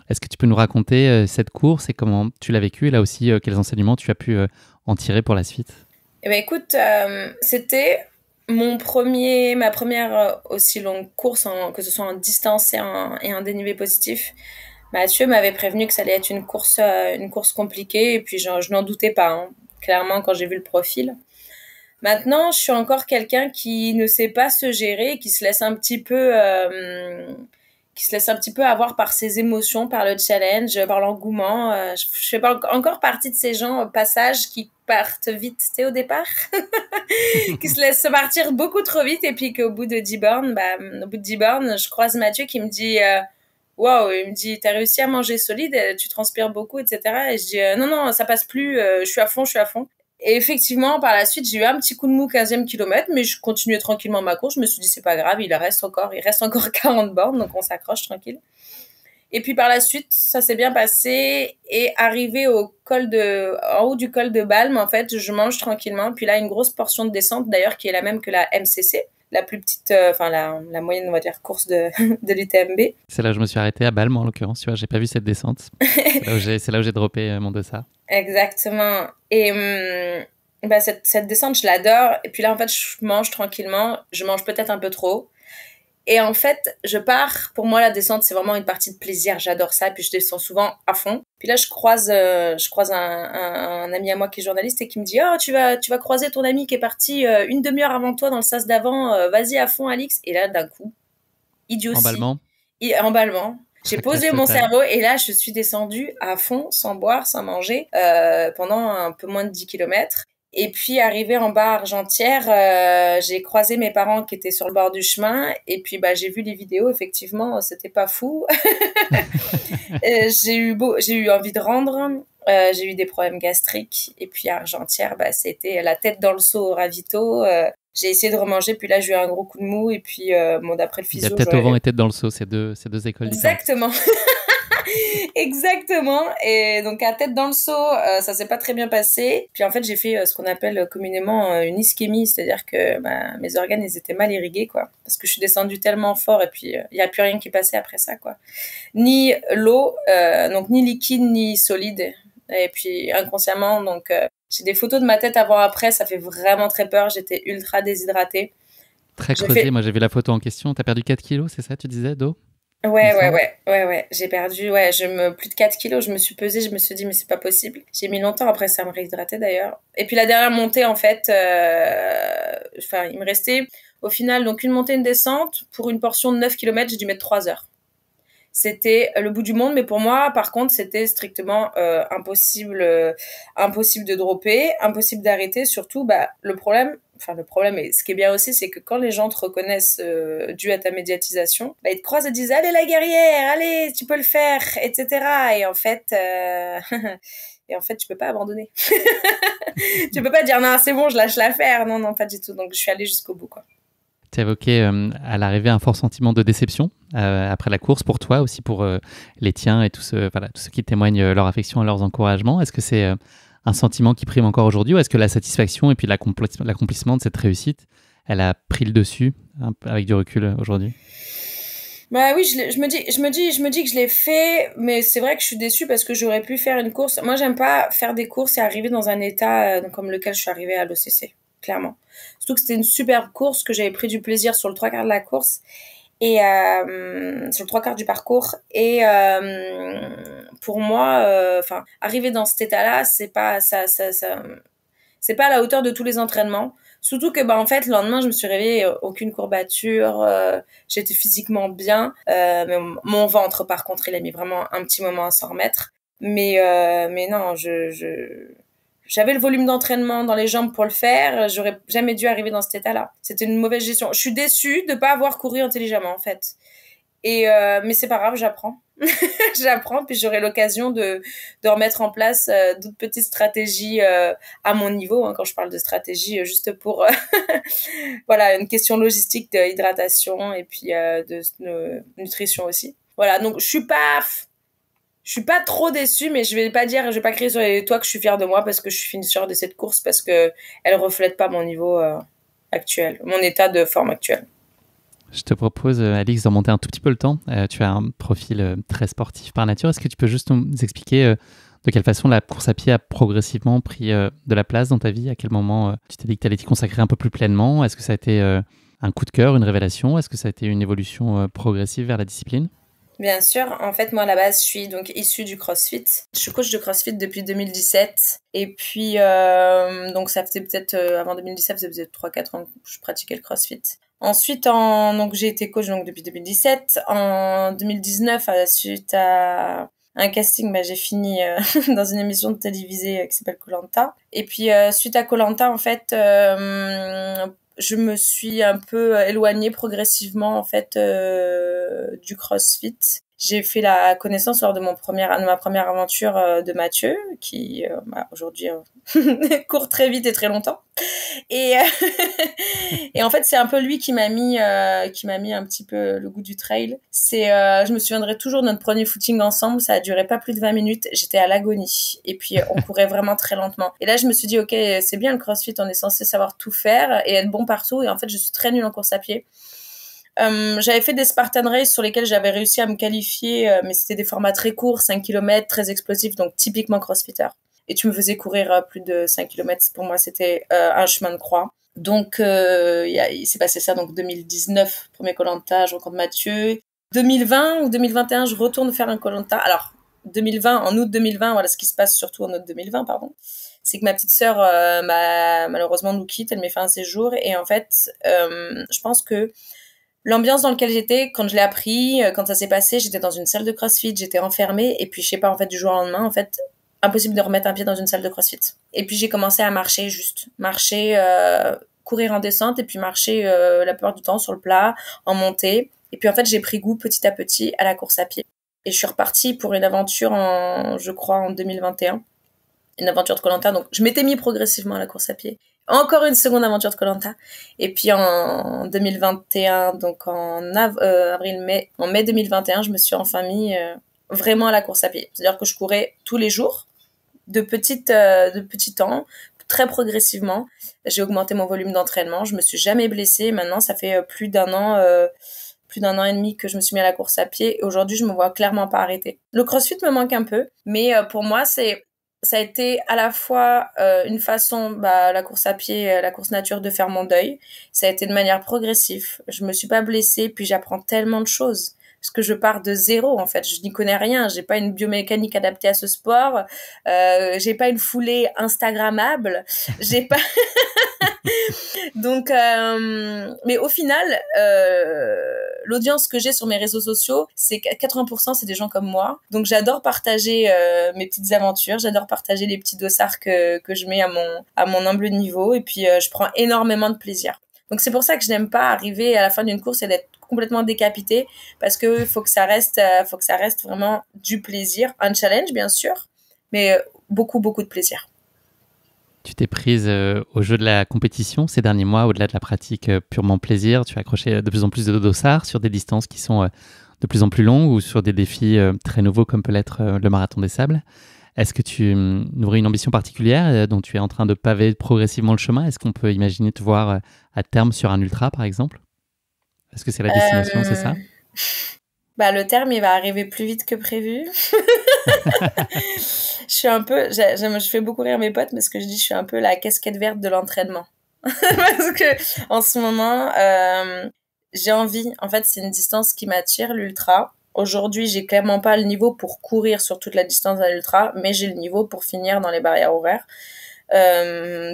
Est-ce que tu peux nous raconter cette course et comment tu l'as vécue, et là aussi, quels enseignements tu as pu en tirer pour la suite? Eh ben, écoute, c'était ma première aussi longue course, que ce soit en distance et en dénivelé positif. Mathieu m'avait prévenu que ça allait être une course compliquée, et puis je n'en doutais pas, hein, clairement, quand j'ai vu le profil. Maintenant, je suis encore quelqu'un qui ne sait pas se gérer, qui se laisse un petit peu avoir par ses émotions, par le challenge, par l'engouement. Je fais pas encore partie de ces gens au passage qui partent vite, tu sais, au départ, qui se laissent partir beaucoup trop vite, et puis qu'au bout de 10 bornes, je croise Mathieu qui me dit waouh, il me dit, t'as réussi à manger solide, tu transpires beaucoup, etc. Et je dis non, ça passe plus, je suis à fond. Et effectivement, par la suite, j'ai eu un petit coup de mou 15e kilomètre, mais je continuais tranquillement ma course. Je me suis dit, c'est pas grave, il reste encore 40 bornes, donc on s'accroche tranquille. Et puis par la suite, ça s'est bien passé, et arrivé en haut du col de Balme, en fait, je mange tranquillement. Puis là, une grosse portion de descente, d'ailleurs, qui est la même que la MCC, la plus petite, la moyenne, on va dire, course de l'UTMB. C'est là où je me suis arrêtée, à Balme, en l'occurrence, tu vois, j'ai pas vu cette descente. C'est là où j'ai droppé mon dossard. Exactement. Et cette descente, je l'adore. Et puis là, en fait, je mange tranquillement. Je mange peut-être un peu trop. Et en fait, je pars. Pour moi, la descente, c'est vraiment une partie de plaisir. J'adore ça. Puis je descends souvent à fond. Puis là, je croise un ami à moi qui est journaliste et qui me dit, oh, tu vas croiser ton ami qui est parti une demi-heure avant toi dans le sas d'avant. Vas-y à fond, Alix. Et là, d'un coup, idiotie. Emballement. J'ai posé mon cerveau, et là, je suis descendue à fond, sans boire, sans manger, pendant un peu moins de 10 km. Et puis, arrivée en bas à Argentière, j'ai croisé mes parents qui étaient sur le bord du chemin. Et puis, j'ai vu les vidéos. Effectivement, c'était pas fou. J'ai eu envie de rendre. J'ai eu des problèmes gastriques. Et puis, à Argentière, c'était la tête dans le seau au ravito. J'ai essayé de remanger, puis là, j'ai eu un gros coup de mou, et puis, d'après le physio... Il y a tête au vent et tête dans le seau, c'est deux écoles différentes. Exactement. Exactement. Et donc, à tête dans le seau, ça s'est pas très bien passé. Puis, en fait, j'ai fait ce qu'on appelle communément une ischémie, c'est-à-dire que mes organes, ils étaient mal irrigués, quoi. Parce que je suis descendue tellement fort, et puis, il y a plus rien qui passait après ça, quoi. Ni l'eau, donc ni liquide, ni solide. Et puis, inconsciemment, donc... j'ai des photos de ma tête avant-après, ça fait vraiment très peur. J'étais ultra déshydratée. Très creusée, moi j'ai vu la photo en question. T'as perdu 4 kilos, c'est ça, tu disais, d'eau? Ouais. J'ai perdu, plus de 4 kilos. Je me suis pesée, je me suis dit, mais c'est pas possible. J'ai mis longtemps après ça à me réhydrater d'ailleurs. Et puis la dernière montée, en fait, il me restait au final donc une montée, une descente. Pour une portion de 9 km, j'ai dû mettre 3 heures. C'était le bout du monde, mais pour moi, par contre, c'était strictement impossible de dropper, impossible d'arrêter. Surtout, le problème, et ce qui est bien aussi, c'est que quand les gens te reconnaissent dû à ta médiatisation, ils te croisent et disent « Allez la guerrière, allez, tu peux le faire, etc. » Et en fait, tu peux pas abandonner. Tu peux pas dire « Non, c'est bon, je lâche l'affaire. » Non, pas du tout. Donc, je suis allée jusqu'au bout, quoi. Tu évoquais à l'arrivée un fort sentiment de déception après la course, pour toi aussi, pour les tiens et tous ceux qui témoignent leur affection et leurs encouragements. Est-ce que c'est un sentiment qui prime encore aujourd'hui, ou est-ce que la satisfaction et puis l'accomplissement de cette réussite, elle a pris le dessus avec du recul aujourd'hui? Bah oui, je me dis que je l'ai fait, mais c'est vrai que je suis déçue parce que j'aurais pu faire une course. Moi, j'aime pas faire des courses et arriver dans un état comme lequel je suis arrivée à l'OCC, clairement. Surtout que c'était une superbe course, que j'avais pris du plaisir sur le trois quarts de la course et sur le trois quarts du parcours. Et pour moi, enfin, arriver dans cet état-là, c'est pas c'est pas à la hauteur de tous les entraînements. Surtout que, bah, en fait, le lendemain, je me suis réveillée, aucune courbature, j'étais physiquement bien, mais mon ventre, par contre, il a mis vraiment un petit moment à s'en remettre. Mais non, j'avais le volume d'entraînement dans les jambes pour le faire, j'aurais jamais dû arriver dans cet état-là. C'était une mauvaise gestion. Je suis déçue de pas avoir couru intelligemment, en fait. Mais c'est pas grave, j'apprends. J'apprends, puis j'aurai l'occasion de remettre en place d'autres petites stratégies à mon niveau. Hein, quand je parle de stratégie, juste pour voilà, une question logistique d'hydratation et puis de nutrition aussi. Voilà, donc je suis pas trop déçue, mais je vais pas crier sur les toits que je suis fière de moi parce que je suis finisseure de cette course parce que elle reflète pas mon niveau actuel, mon état de forme actuel. Je te propose, Alix, d'en monter un tout petit peu le temps. Tu as un profil très sportif par nature. Est-ce que tu peux juste nous expliquer de quelle façon la course à pied a progressivement pris de la place dans ta vie? À quel moment tu t'es dit que tu allais t'y consacrer un peu plus pleinement? Est-ce que ça a été un coup de cœur, une révélation? Est-ce que ça a été une évolution progressive vers la discipline? Bien sûr, en fait, moi, à la base, je suis donc issue du CrossFit. Je suis coach de CrossFit depuis 2017. Et puis, donc, ça faisait peut-être, avant 2017, ça faisait 3-4 ans que je pratiquais le CrossFit. Ensuite, donc, j'ai été coach donc, depuis 2017. En 2019, suite à un casting, j'ai fini dans une émission de télévisée qui s'appelle Koh-Lanta. Et puis, suite à Koh-Lanta, en fait, je me suis un peu éloignée progressivement en fait du CrossFit. J'ai fait la connaissance lors de ma première aventure de Mathieu, qui aujourd'hui court très vite et très longtemps. Et et en fait, c'est un peu lui qui m'a mis un petit peu le goût du trail. Je me souviendrai toujours de notre premier footing ensemble. Ça a duré pas plus de 20 minutes. J'étais à l'agonie. Et puis, on courait vraiment très lentement. Et là, je me suis dit, OK, c'est bien le CrossFit. On est censé savoir tout faire et être bon partout. Et en fait, je suis très nulle en course à pied. J'avais fait des Spartan Race sur lesquels j'avais réussi à me qualifier, mais c'était des formats très courts, 5 km, très explosifs, donc typiquement crossfitter. Et tu me faisais courir plus de 5 km, pour moi c'était un chemin de croix. Donc il s'est passé ça, donc 2019, premier Koh-Lanta, je rencontre Mathieu. 2020 ou 2021, je retourne faire un Koh-Lanta. Alors 2020, en août 2020, voilà ce qui se passe surtout en août 2020, pardon. C'est que ma petite sœur malheureusement nous quitte, elle met fin à ses jours, et en fait je pense que l'ambiance dans laquelle j'étais, quand je l'ai appris, quand ça s'est passé, j'étais dans une salle de CrossFit, j'étais enfermée, et puis je sais pas, en fait, du jour au lendemain, en fait, impossible de remettre un pied dans une salle de CrossFit. Et puis j'ai commencé à marcher, courir en descente, et puis marcher la plupart du temps sur le plat, en montée. Et puis en fait, j'ai pris goût petit à petit à la course à pied. Et je suis repartie pour une aventure je crois, en 2021. Une aventure de Koh-Lanta, donc je m'étais mis progressivement à la course à pied. Encore une seconde aventure de Koh-Lanta. Et puis en 2021, donc en mai 2021, je me suis enfin mis vraiment à la course à pied. C'est-à-dire que je courais tous les jours, de petits temps, très progressivement. J'ai augmenté mon volume d'entraînement. Je me suis jamais blessée. Maintenant, ça fait plus d'un an et demi que je me suis mis à la course à pied. Et aujourd'hui, je me vois clairement pas arrêter. Le CrossFit me manque un peu, mais pour moi, ça a été à la fois une façon, la course à pied, la course nature, de faire mon deuil. Ça a été de manière progressive. Je me suis pas blessée, puis j'apprends tellement de choses. Parce que je pars de zéro, en fait. Je n'y connais rien. J'ai pas une biomécanique adaptée à ce sport. J'ai pas une foulée instagrammable. J'ai pas... Donc, mais au final, l'audience que j'ai sur mes réseaux sociaux, c'est 80%, c'est des gens comme moi. Donc, j'adore partager mes petites aventures. J'adore partager les petits dossards que je mets à mon humble niveau. Et puis, je prends énormément de plaisir. Donc, c'est pour ça que je n'aime pas arriver à la fin d'une course et d'être complètement décapité, parce que faut que ça reste vraiment du plaisir, un challenge bien sûr, mais beaucoup de plaisir. Tu t'es prise au jeu de la compétition ces derniers mois, au-delà de la pratique purement plaisir. Tu as accroché de plus en plus de dossards sur des distances qui sont de plus en plus longues ou sur des défis très nouveaux comme peut l'être le marathon des sables. Est-ce que tu nourris une ambition particulière dont tu es en train de paver progressivement le chemin? Est-ce qu'on peut imaginer te voir à terme sur un ultra par exemple? Est-ce que c'est la destination, c'est ça? Bah, le terme, il va arriver plus vite que prévu. Je fais beaucoup rire mes potes parce que je dis je suis un peu la casquette verte de l'entraînement. Parce que en ce moment, j'ai envie. En fait, c'est une distance qui m'attire, l'ultra. Aujourd'hui, j'ai clairement pas le niveau pour courir sur toute la distance d'un ultra, mais j'ai le niveau pour finir dans les barrières horaires.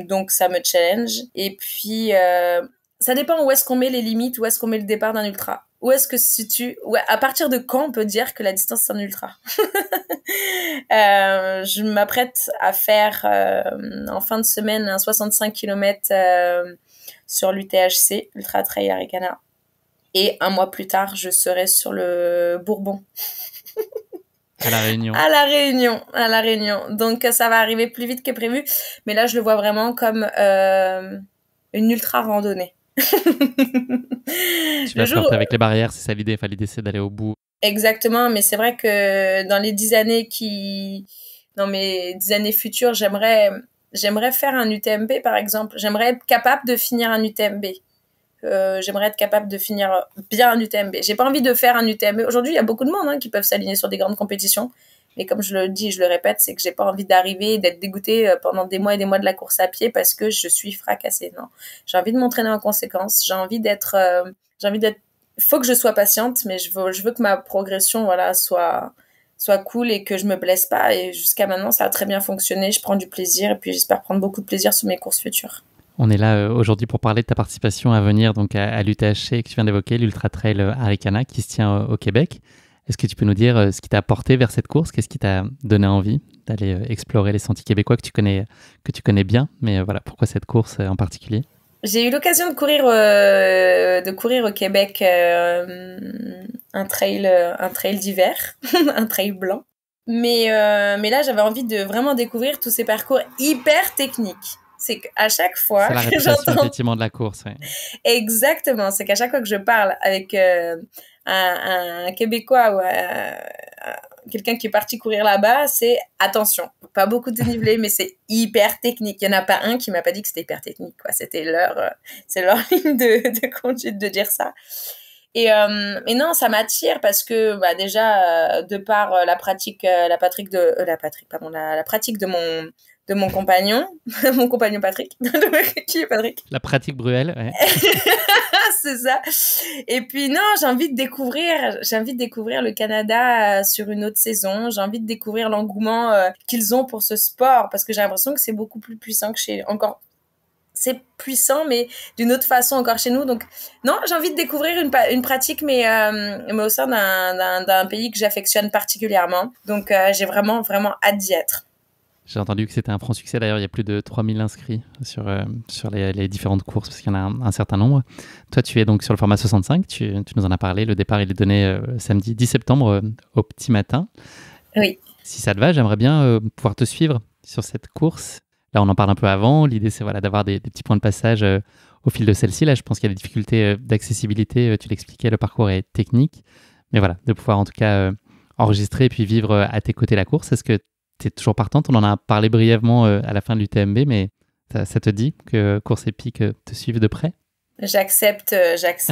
Donc ça me challenge. Et puis ça dépend où est-ce qu'on met les limites, où est-ce qu'on met le départ d'un ultra. Où est-ce que à partir de quand on peut dire que la distance c'est un ultra? Je m'apprête à faire en fin de semaine un 65 km sur l'UTHC, Ultra Trail Arikana. Et un mois plus tard, je serai sur le Bourbon. À La Réunion. À La Réunion. Donc ça va arriver plus vite que prévu. Mais là, je le vois vraiment comme une ultra randonnée. Tu vas flirter avec les barrières, c'est ça l'idée. Enfin, l'idée, c'est d'aller au bout. Exactement, mais c'est vrai que dans mes 10 années futures, j'aimerais faire un UTMB, par exemple. J'aimerais être capable de finir un UTMB. J'aimerais être capable de finir bien un UTMB. J'ai pas envie de faire un UTMB. Aujourd'hui, il y a beaucoup de monde qui peuvent s'aligner sur des grandes compétitions. Mais comme je le dis, je le répète, c'est que j'ai pas envie d'arriver et d'être dégoûtée pendant des mois et des mois de la course à pied parce que je suis fracassée. Non, j'ai envie de m'entraîner en conséquence. J'ai envie d'être. Faut que je sois patiente, mais je veux que ma progression, voilà, soit cool et que je me blesse pas. Et jusqu'à maintenant, ça a très bien fonctionné. Je prends du plaisir et puis j'espère prendre beaucoup de plaisir sur mes courses futures. On est là aujourd'hui pour parler de ta participation à venir donc à l'UTHC que tu viens d'évoquer, l'Ultra Trail Arikana qui se tient au Québec. Est-ce que tu peux nous dire ce qui t'a apporté vers cette course? Qu'est-ce qui t'a donné envie d'aller explorer les sentiers québécois que tu connais bien? Mais voilà, pourquoi cette course en particulier? J'ai eu l'occasion de courir au Québec un trail d'hiver, un trail blanc. Mais là, j'avais envie de vraiment découvrir tous ces parcours hyper techniques. C'est qu'à chaque fois c'est la réputation effectivement de la course. Ouais. Exactement, c'est qu'à chaque fois que je parle avec un Québécois ou quelqu'un qui est parti courir là-bas, c'est attention, pas beaucoup de dénivelé, mais c'est hyper technique. Il y en a pas un qui m'a pas dit que c'était hyper technique, quoi. C'était c'est leur ligne de conduite de dire ça. Et non, ça m'attire parce que déjà de par la pratique de mon compagnon, mon compagnon Patrick. Qui est Patrick? La pratique Bruel, ouais. C'est ça. Et puis non, j'ai envie de découvrir le Canada sur une autre saison. J'ai envie de découvrir l'engouement qu'ils ont pour ce sport parce que j'ai l'impression que c'est beaucoup plus puissant que c'est puissant, mais d'une autre façon encore chez nous. Donc, non, j'ai envie de découvrir une pratique, mais au sein d'un pays que j'affectionne particulièrement. Donc, j'ai vraiment, vraiment hâte d'y être. J'ai entendu que c'était un franc succès. D'ailleurs, il y a plus de 3000 inscrits sur les différentes courses, parce qu'il y en a un certain nombre. Toi, tu es donc sur le format 65. Tu nous en as parlé. Le départ, il est donné samedi 10 septembre au petit matin. Oui. Si ça te va, j'aimerais bien pouvoir te suivre sur cette course. Là, on en parle un peu avant. L'idée, c'est d'avoir des petits points de passage au fil de celle-ci. Là, je pense qu'il y a des difficultés d'accessibilité. Tu l'expliquais, le parcours est technique. Mais voilà, de pouvoir en tout cas enregistrer et puis vivre à tes côtés la course. Est-ce que tu es toujours partante? On en a parlé brièvement à la fin de l'UTMB, mais ça te dit que Course Épique te suive de près? J'accepte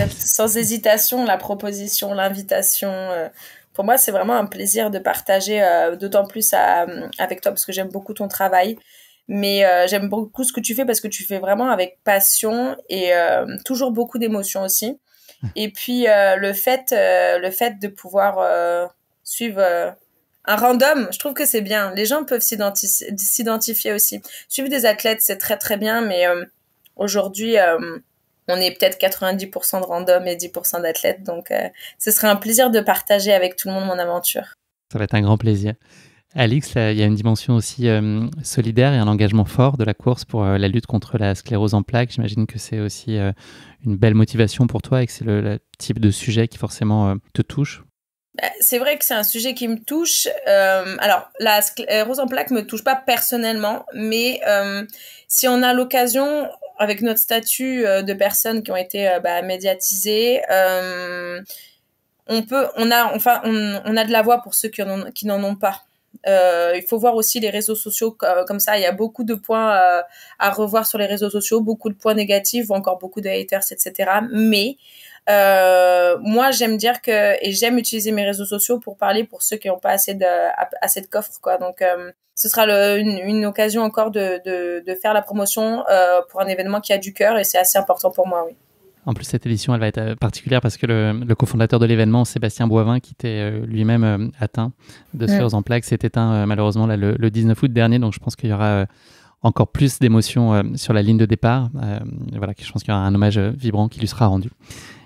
sans hésitation la proposition, l'invitation. Pour moi, c'est vraiment un plaisir de partager, d'autant plus avec toi parce que j'aime beaucoup ton travail. Mais j'aime beaucoup ce que tu fais parce que tu fais vraiment avec passion et toujours beaucoup d'émotion aussi. Et puis le fait de pouvoir suivre un random, je trouve que c'est bien. Les gens peuvent s'identifier aussi. Suivre des athlètes, c'est très très bien, mais aujourd'hui, on est peut-être 90% de random et 10% d'athlètes. Donc, ce serait un plaisir de partager avec tout le monde mon aventure. Ça va être un grand plaisir. Alix, il y a une dimension aussi solidaire et un engagement fort de la course pour la lutte contre la sclérose en plaques. J'imagine que c'est aussi une belle motivation pour toi et que c'est le type de sujet qui forcément te touche. C'est vrai que c'est un sujet qui me touche. Alors, la sclérose en plaques me touche pas personnellement, mais si on a l'occasion, avec notre statut de personnes qui ont été médiatisées, on a de la voix pour ceux qui n'en ont pas. Il faut voir aussi les réseaux sociaux comme ça. Il y a beaucoup de points à revoir sur les réseaux sociaux, beaucoup de points négatifs ou encore beaucoup de haters, etc. Mais Moi, j'aime dire et j'aime utiliser mes réseaux sociaux pour parler pour ceux qui n'ont pas assez de coffres, quoi. Donc, ce sera une occasion encore de faire la promotion pour un événement qui a du cœur et c'est assez important pour moi, oui. En plus, cette édition, elle va être particulière parce que le cofondateur de l'événement, Sébastien Boivin, qui était lui-même atteint de sclérose en plaques, s'est éteint malheureusement là, le 19 août dernier. Donc, je pense qu'il y aura encore plus d'émotions sur la ligne de départ. Voilà, je pense qu'il y aura un hommage vibrant qui lui sera rendu.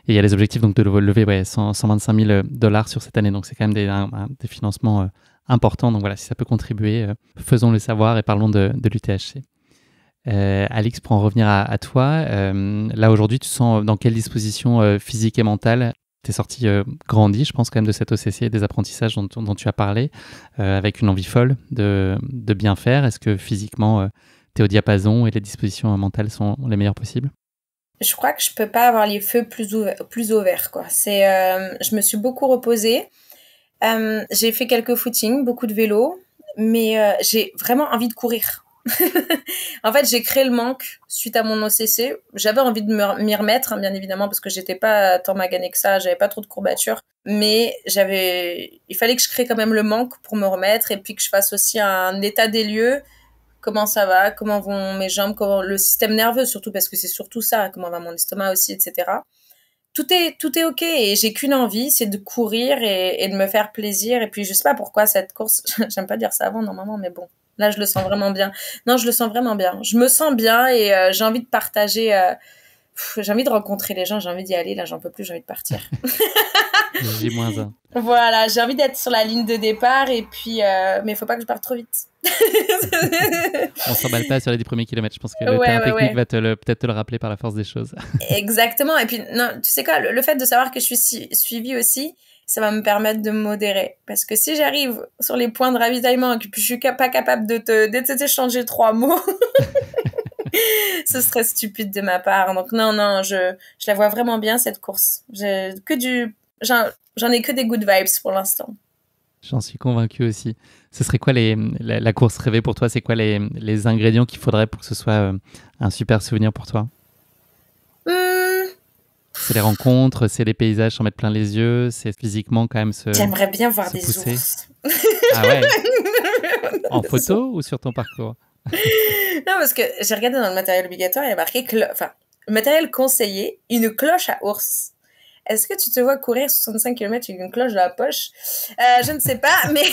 Et il y a les objectifs donc, de lever 125 000 $ sur cette année. Donc, c'est quand même des financements importants. Donc, voilà, si ça peut contribuer, faisons-le savoir et parlons de l'UTHC. Alix, pour en revenir à toi, là aujourd'hui, tu te sens dans quelle disposition physique et mentale? Tu es sorti grandi, je pense, quand même, de cette OCC et des apprentissages dont tu as parlé, avec une envie folle de bien faire. Est-ce que physiquement, tu es au diapason et les dispositions mentales sont les meilleures possibles? Je crois que je peux pas avoir les feux plus au vert, quoi. Je me suis beaucoup reposée. J'ai fait quelques footings, beaucoup de vélo, mais j'ai vraiment envie de courir. En fait, j'ai créé le manque suite à mon OCC. J'avais envie de m'y remettre, hein, bien évidemment, parce que j'étais pas tant maganée que ça, j'avais pas trop de courbatures. Mais il fallait que je crée quand même le manque pour me remettre et puis que je fasse aussi un état des lieux. Comment ça va, comment vont mes jambes, comment le système nerveux surtout, parce que c'est surtout ça, comment va mon estomac aussi, etc. Tout est ok et j'ai qu'une envie, c'est de courir et de me faire plaisir. Et puis, je sais pas pourquoi cette course, j'aime pas dire ça avant normalement, mais bon. Là, je le sens vraiment bien. Non, je le sens vraiment bien. Je me sens bien et j'ai envie de partager. J'ai envie de rencontrer les gens. J'ai envie d'y aller. Là, j'en peux plus. J'ai envie de partir. J-1. Voilà, j'ai envie d'être sur la ligne de départ et puis, mais il faut pas que je parte trop vite. On s'emballe pas sur les 10 premiers kilomètres. Je pense que le terrain technique va peut-être te le rappeler par la force des choses. Exactement. Et puis, non, tu sais quoi, le fait de savoir que je suis suivie aussi, ça va me permettre de me modérer. Parce que si j'arrive sur les points de ravitaillement et que je suis pas capable de t'échanger 3 mots, ce serait stupide de ma part. Donc non, je la vois vraiment bien, cette course. J'en ai que des good vibes pour l'instant. J'en suis convaincu aussi. Ce serait quoi la course rêvée pour toi? C'est quoi les ingrédients qu'il faudrait pour que ce soit un super souvenir pour toi? C'est les rencontres, c'est les paysages s'en mettre plein les yeux, c'est physiquement quand même J'aimerais bien voir des pousser. ours. Ah ouais? En photo ou sur ton parcours? Non, parce que j'ai regardé dans le matériel obligatoire, il y a marqué le matériel conseillé, une cloche à ours. Est-ce que tu te vois courir 65 km avec une cloche dans la poche? Je ne sais pas, mais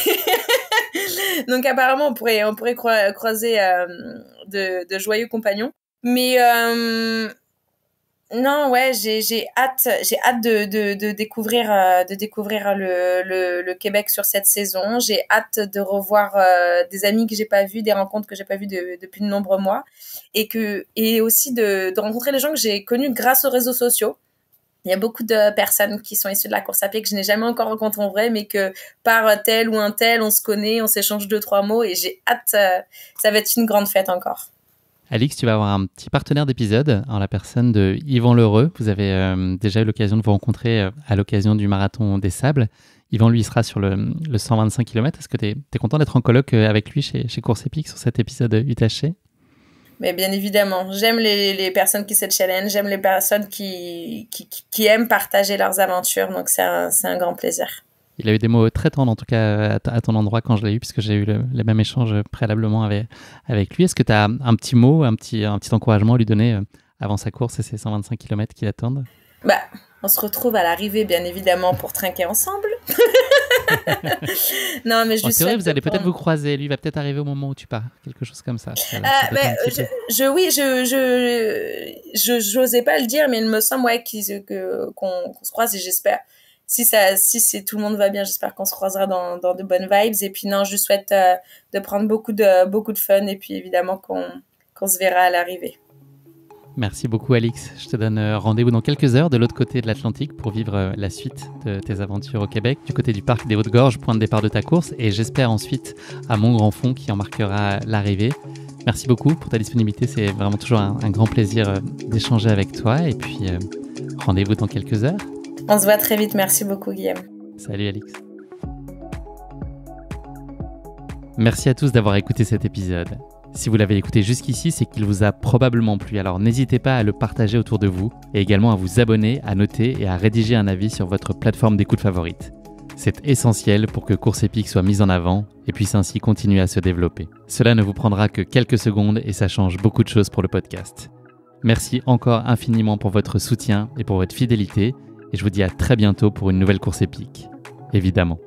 donc apparemment on pourrait croiser de joyeux compagnons. Mais non, ouais, j'ai hâte de découvrir le Québec sur cette saison. J'ai hâte de revoir des amis que j'ai pas vus, des rencontres que j'ai pas vues depuis de nombreux mois, et aussi de rencontrer les gens que j'ai connus grâce aux réseaux sociaux. Il y a beaucoup de personnes qui sont issues de la course à pied que je n'ai jamais encore rencontrées en vrai, mais que par tel ou un tel, on se connaît, on s'échange 2-3 mots, et j'ai hâte. Ça va être une grande fête encore. Alix, tu vas avoir un petit partenaire d'épisode en la personne de Yvan Lheureux. Vous avez déjà eu l'occasion de vous rencontrer à l'occasion du Marathon des Sables. Yvan, lui, sera sur le 125 km. Est-ce que tu es content d'être en colloque avec lui chez Course Épique sur cet épisode UTHC? Mais bien évidemment, j'aime les personnes qui se challenge, j'aime les personnes qui aiment partager leurs aventures, donc c'est un grand plaisir. Il a eu des mots très tendres, en tout cas, à ton endroit quand je l'ai eu, puisque j'ai eu les mêmes échanges préalablement avec lui. Est-ce que tu as un petit mot, un petit encouragement à lui donner avant sa course et ses 125 km qui l'attendent? On se retrouve à l'arrivée, bien évidemment, pour trinquer ensemble. Non, mais je lui souhaite. En théorie, vous allez peut-être vous croiser. Lui va peut-être arriver au moment où tu pars. Quelque chose comme ça. J'osais pas le dire, mais il me semble qu'on se croise et j'espère. Si tout le monde va bien, j'espère qu'on se croisera dans de bonnes vibes. Et puis non, je lui souhaite de prendre beaucoup de fun et puis évidemment qu'on se verra à l'arrivée. Merci beaucoup Alix. Je te donne rendez-vous dans quelques heures de l'autre côté de l'Atlantique pour vivre la suite de tes aventures au Québec, du côté du parc des Hautes-Gorges, point de départ de ta course, et j'espère ensuite à Mont-Grand-Fond qui en marquera l'arrivée. Merci beaucoup pour ta disponibilité, c'est vraiment toujours un grand plaisir d'échanger avec toi, et puis rendez-vous dans quelques heures. On se voit très vite, merci beaucoup Guillaume. Salut Alix. Merci à tous d'avoir écouté cet épisode. Si vous l'avez écouté jusqu'ici, c'est qu'il vous a probablement plu, alors n'hésitez pas à le partager autour de vous et également à vous abonner, à noter et à rédiger un avis sur votre plateforme d'écoute favorite. C'est essentiel pour que Course Épique soit mise en avant et puisse ainsi continuer à se développer. Cela ne vous prendra que quelques secondes et ça change beaucoup de choses pour le podcast. Merci encore infiniment pour votre soutien et pour votre fidélité et je vous dis à très bientôt pour une nouvelle Course Épique, évidemment.